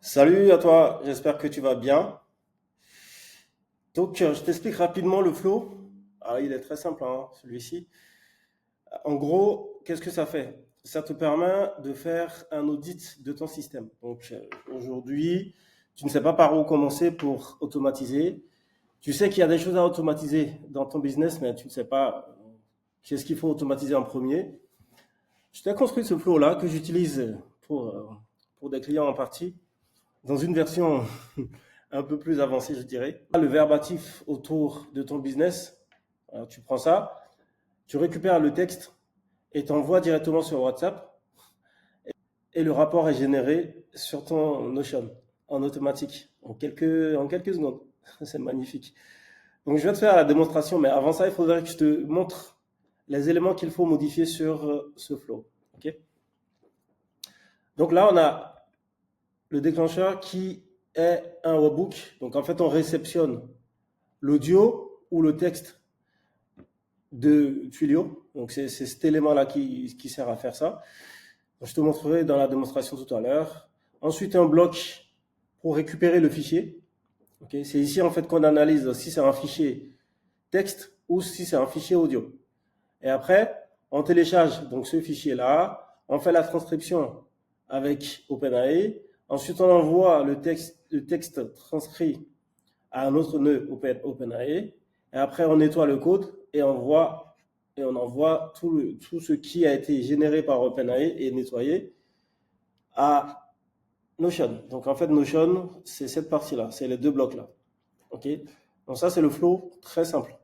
Salut à toi, j'espère que tu vas bien. Donc, je t'explique rapidement le flow. Ah, il est très simple, hein, celui-ci. En gros, qu'est-ce que ça fait? Ça te permet de faire un audit de ton système. Donc, aujourd'hui, tu ne sais pas par où commencer pour automatiser. Tu sais qu'il y a des choses à automatiser dans ton business, mais tu ne sais pas qu'est-ce qu'il faut automatiser en premier. Je t'ai construit ce flow-là que j'utilise pour, euh, pour des clients en partie, dans une version un peu plus avancée, je dirais. Le verbatif autour de ton business, alors tu prends ça, tu récupères le texte et t'envoies directement sur WhatsApp et le rapport est généré sur ton Notion en automatique en quelques secondes. C'est magnifique. Donc je vais te faire la démonstration, mais avant ça, il faudrait que je te montre les éléments qu'il faut modifier sur ce flow. Ok. Donc là, on a le déclencheur qui est un webhook. Donc en fait, on réceptionne l'audio ou le texte de Twilio. Donc c'est cet élément-là qui sert à faire ça. Donc, je te montrerai dans la démonstration tout à l'heure. Ensuite, un bloc pour récupérer le fichier. Okay, c'est ici en fait qu'on analyse si c'est un fichier texte ou si c'est un fichier audio. Et après, on télécharge donc ce fichier-là, on fait la transcription avec OpenAI. Ensuite, on envoie le texte transcrit à un autre nœud OpenAI. Et après, on nettoie le code et on envoie tout ce qui a été généré par OpenAI et nettoyé à Notion. Donc en fait, Notion, c'est cette partie-là, c'est les deux blocs-là. Ok. Donc ça, c'est le flow très simple.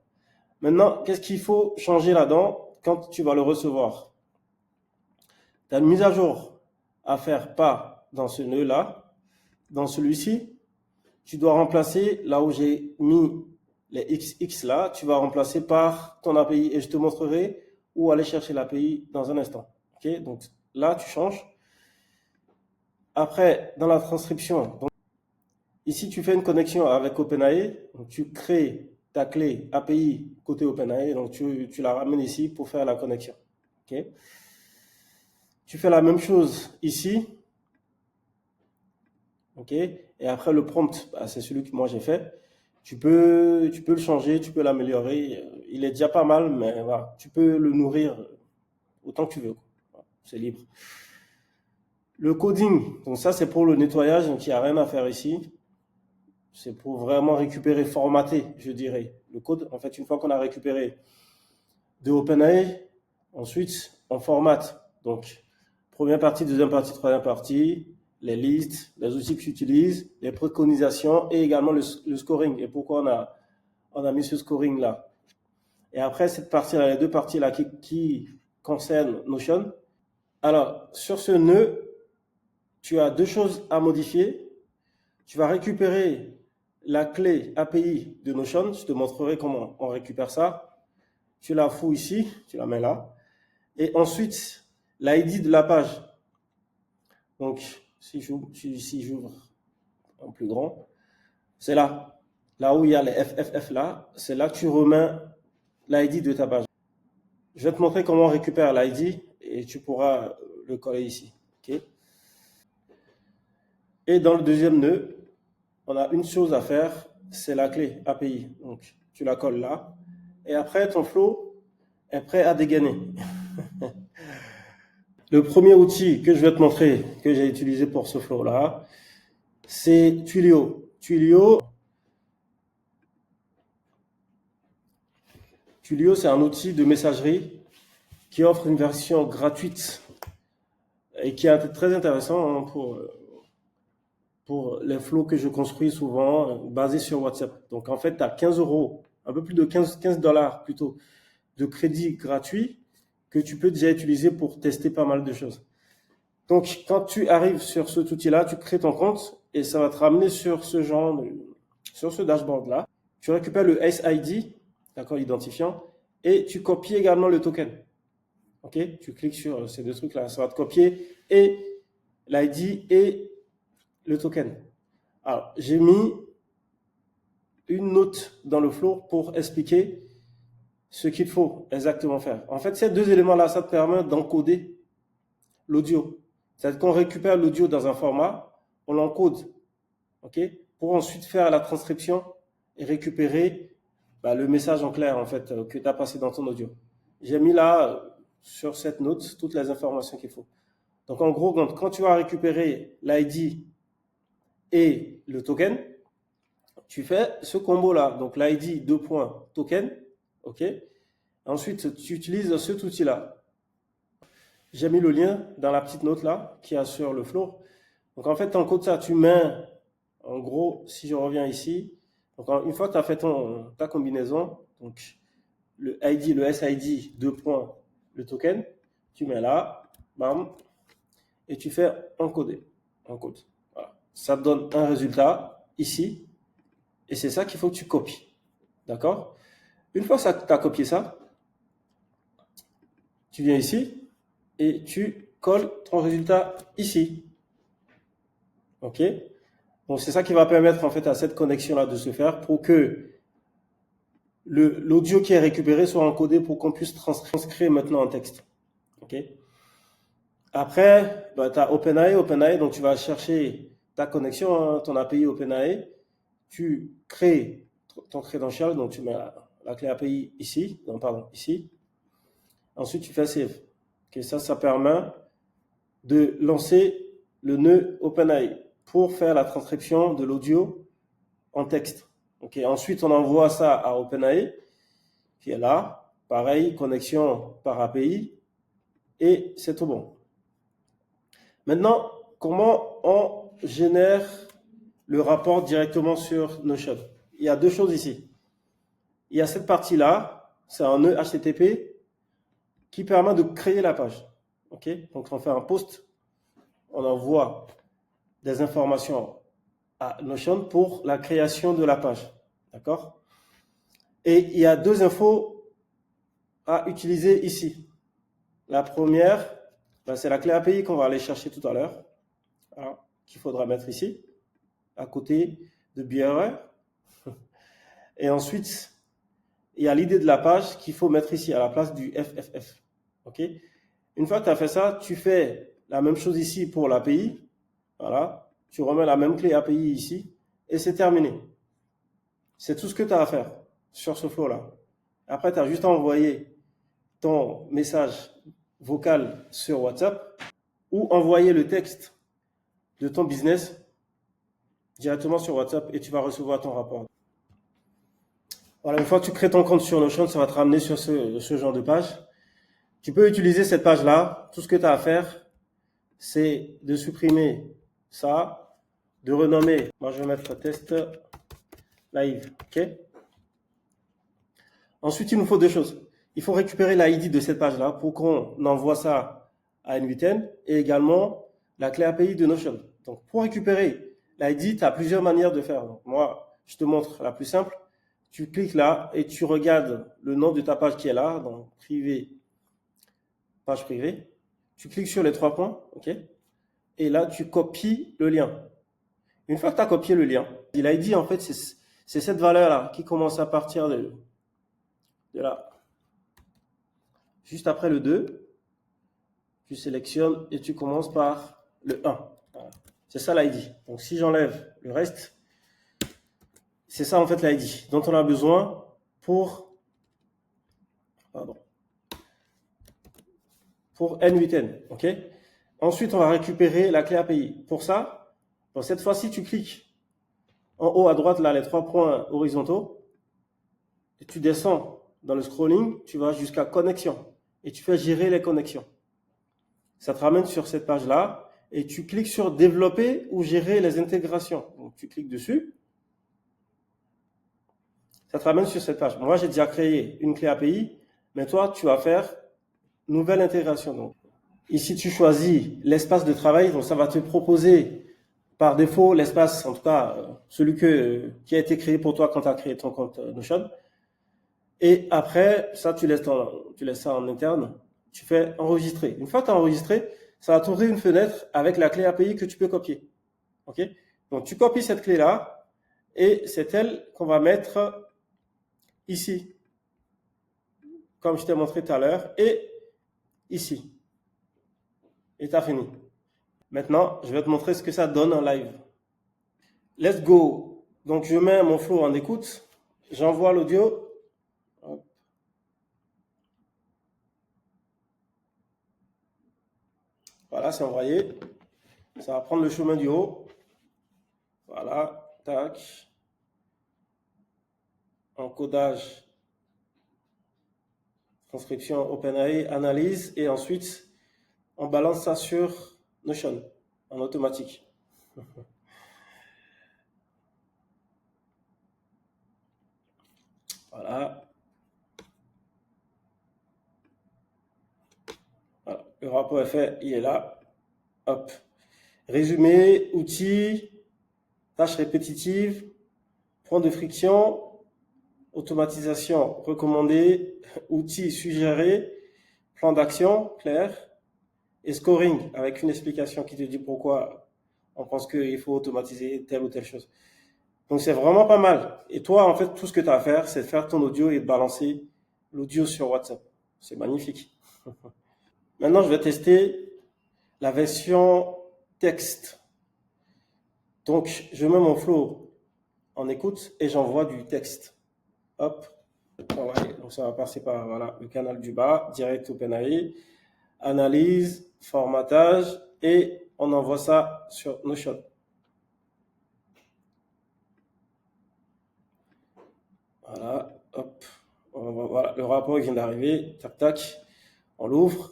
Maintenant, qu'est-ce qu'il faut changer là-dedans quand tu vas le recevoir? Tu as une mise à jour à faire, pas dans ce nœud-là. Dans celui-ci, tu dois remplacer là où j'ai mis les XX là, tu vas remplacer par ton API et je te montrerai où aller chercher l'API dans un instant. Ok, donc là, tu changes. Après, dans la transcription, donc, ici, tu fais une connexion avec OpenAI. Donc, tu crées ta clé API côté OpenAI. Donc, tu la ramènes ici pour faire la connexion. Ok. Tu fais la même chose ici. Ok. Et après, le prompt, bah, c'est celui que moi j'ai fait. Tu peux le changer, tu peux l'améliorer. Il est déjà pas mal, mais voilà, tu peux le nourrir autant que tu veux. Voilà, c'est libre. Le coding, donc ça c'est pour le nettoyage, donc il n'y a rien à faire ici. C'est pour vraiment récupérer, formater, je dirais, le code. En fait, une fois qu'on a récupéré de OpenAI, ensuite on formate. Donc, première partie, deuxième partie, troisième partie, les listes, les outils que tu utilises, les préconisations et également le scoring. Et pourquoi on a mis ce scoring là. Et après, cette partie-là, les deux parties-là qui concernent Notion. Alors, sur ce nœud, tu as deux choses à modifier. Tu vas récupérer la clé API de Notion. Je te montrerai comment on récupère ça. Tu la fous ici, tu la mets là. Et ensuite, l'ID de la page. Donc, si j'ouvre en plus grand, c'est là. Là où il y a les FFF là, c'est là que tu remets l'ID de ta page. Je vais te montrer comment on récupère l'ID et tu pourras le coller ici. Okay. Et dans le deuxième nœud, on a une chose à faire, c'est la clé API. Donc, tu la colles là. Et après, ton flow est prêt à dégainer. Le premier outil que je vais te montrer, que j'ai utilisé pour ce flow-là, c'est Twilio. Twilio, c'est un outil de messagerie qui offre une version gratuite et qui est très intéressant hein, pour les flows que je construis souvent basés sur WhatsApp. Donc en fait, tu as 15 euros, un peu plus de 15 dollars plutôt, de crédit gratuit que tu peux déjà utiliser pour tester pas mal de choses. Donc quand tu arrives sur cet outil-là, tu crées ton compte et ça va te ramener sur sur ce dashboard-là. Tu récupères le SID, d'accord, identifiant, et tu copies également le token. Ok, tu cliques sur ces deux trucs-là, ça va te copier et l'ID et le token. Alors, j'ai mis une note dans le flow pour expliquer ce qu'il faut exactement faire. En fait, ces deux éléments-là, ça te permet d'encoder l'audio. C'est-à-dire qu'on récupère l'audio dans un format, on l'encode, ok, pour ensuite faire la transcription et récupérer le message en clair en fait que tu as passé dans ton audio. J'ai mis là sur cette note toutes les informations qu'il faut. Donc en gros, quand tu vas récupérer l'ID et le token, tu fais ce combo-là. Donc l'ID 2 points token, ok. Ensuite, tu utilises cet outil-là. J'ai mis le lien dans la petite note là qui est sur le floor. Donc en fait, tu encodes ça, tu mets, en gros, si je reviens ici, donc une fois que tu as fait ta combinaison, donc le ID, le SID 2 points, le token, tu mets là, bam, et tu fais encoder. Encode. Voilà. Ça te donne un résultat ici, et c'est ça qu'il faut que tu copies. D'accord? Une fois que tu as copié ça, tu viens ici et tu colles ton résultat ici. Ok? Donc c'est ça qui va permettre en fait à cette connexion-là de se faire pour que l'audio qui est récupéré soit encodé pour qu'on puisse transcrire maintenant en texte. Ok? Après, tu as OpenAI, donc tu vas chercher ta connexion, hein, ton API OpenAI, tu crées ton credential, donc tu mets la clé API ici, non pardon, ici. Ensuite, tu fais save. Okay, ça permet de lancer le nœud OpenAI pour faire la transcription de l'audio en texte. Okay, ensuite, on envoie ça à OpenAI, qui est là. Pareil, connexion par API, et c'est tout bon. Maintenant, comment on génère le rapport directement sur Notion? Il y a deux choses ici. Il y a cette partie-là, c'est un nœud HTTP qui permet de créer la page. Okay, donc, on fait un post, on envoie des informations à Notion pour la création de la page. D'accord? Et il y a deux infos à utiliser ici. La première, c'est la clé API qu'on va aller chercher tout à l'heure, qu'il faudra mettre ici, à côté de BRR. Et ensuite, il y a l'idée de la page qu'il faut mettre ici, à la place du FFF. Okay? Une fois que tu as fait ça, tu fais la même chose ici pour l'API. Voilà. Tu remets la même clé API ici, et c'est terminé. C'est tout ce que tu as à faire sur ce flow-là. Après, tu as juste à envoyer ton message vocal sur WhatsApp ou envoyer le texte de ton business directement sur WhatsApp et tu vas recevoir ton rapport. Voilà, une fois que tu crées ton compte sur Notion, ça va te ramener sur ce genre de page. Tu peux utiliser cette page-là. Tout ce que tu as à faire, c'est de supprimer ça, de renommer. Moi, je vais mettre test live. OK? Ensuite, il nous faut deux choses. Il faut récupérer l'ID de cette page-là pour qu'on envoie ça à N8N et également la clé API de Notion. Donc, pour récupérer l'ID, tu as plusieurs manières de faire. Donc, moi, je te montre la plus simple. Tu cliques là et tu regardes le nom de ta page qui est là, donc privé, page privée. Tu cliques sur les trois points, ok? Et là, tu copies le lien. Une fois que tu as copié le lien, l'ID, en fait, c'est cette valeur-là qui commence à partir de là. Juste après le 2, tu sélectionnes et tu commences par le 1. Voilà. C'est ça l'ID. Donc, si j'enlève le reste, c'est ça en fait l'ID dont on a besoin pour N8N. Ok. Ensuite, on va récupérer la clé API. Pour ça, cette fois-ci, tu cliques en haut à droite, là, les trois points horizontaux, et tu descends dans le scrolling, tu vas jusqu'à connexion, et tu fais gérer les connexions. Ça te ramène sur cette page-là, et tu cliques sur développer ou gérer les intégrations. Donc, tu cliques dessus. Ça te ramène sur cette page. Moi, j'ai déjà créé une clé API, mais toi, tu vas faire nouvelle intégration. Donc, ici, tu choisis l'espace de travail. Donc, ça va te proposer par défaut l'espace, en tout cas, celui qui a été créé pour toi quand tu as créé ton compte Notion. Et après, ça, tu laisses ça en interne. Tu fais enregistrer. Une fois que tu as enregistré, ça va t'ouvrir une fenêtre avec la clé API que tu peux copier. OK? Donc, tu copies cette clé-là et c'est elle qu'on va mettre ici, comme je t'ai montré tout à l'heure, et ici. Et tu as fini. Maintenant, je vais te montrer ce que ça donne en live. Let's go. Donc, je mets mon flow en écoute. J'envoie l'audio. Voilà, c'est envoyé. Ça va prendre le chemin du haut. Voilà, tac. Encodage, transcription OpenAI, analyse, et ensuite, on balance ça sur Notion en automatique. Voilà. Voilà. Le rapport est fait, il est là. Hop. Résumé, outils, tâches répétitives, point de friction, automatisation recommandée, outils suggérés, plan d'action clair, et scoring avec une explication qui te dit pourquoi on pense qu'il faut automatiser telle ou telle chose. Donc c'est vraiment pas mal. Et toi, en fait, tout ce que tu as à faire, c'est de faire ton audio et de balancer l'audio sur WhatsApp. C'est magnifique. Maintenant, je vais tester la version texte. Donc, je mets mon flow en écoute et j'envoie du texte. Hop. Donc ça va passer par voilà, le canal du bas, direct OpenAI, analyse, formatage, et on envoie ça sur Notion. Voilà, hop. Voilà, le rapport vient d'arriver. Tac, tac. On l'ouvre.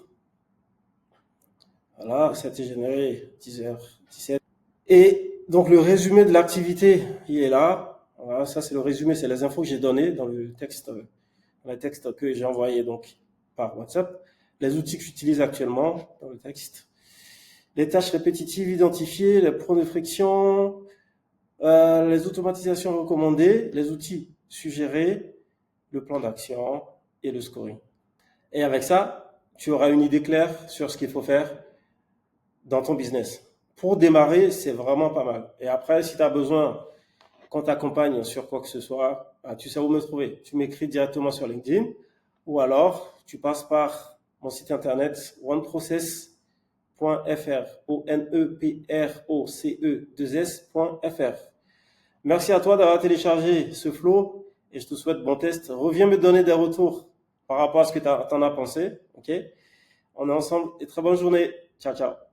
Voilà, ça a été généré 10h17. Et donc le résumé de l'activité, il est là. Voilà, ça c'est le résumé, c'est les infos que j'ai données dans le texte que j'ai envoyé donc par WhatsApp. Les outils que j'utilise actuellement dans le texte. Les tâches répétitives identifiées, les points de friction, les automatisations recommandées, les outils suggérés, le plan d'action et le scoring. Et avec ça, tu auras une idée claire sur ce qu'il faut faire dans ton business. Pour démarrer, c'est vraiment pas mal. Et après, si tu as besoin qu'on t'accompagne sur quoi que ce soit, tu sais où me trouver. Tu m'écris directement sur LinkedIn ou alors tu passes par mon site internet oneprocess.fr, ONEPROCE2S.fr. Merci à toi d'avoir téléchargé ce flow et je te souhaite bon test. Reviens me donner des retours par rapport à ce que tu en as pensé. Ok? On est ensemble et très bonne journée. Ciao, ciao.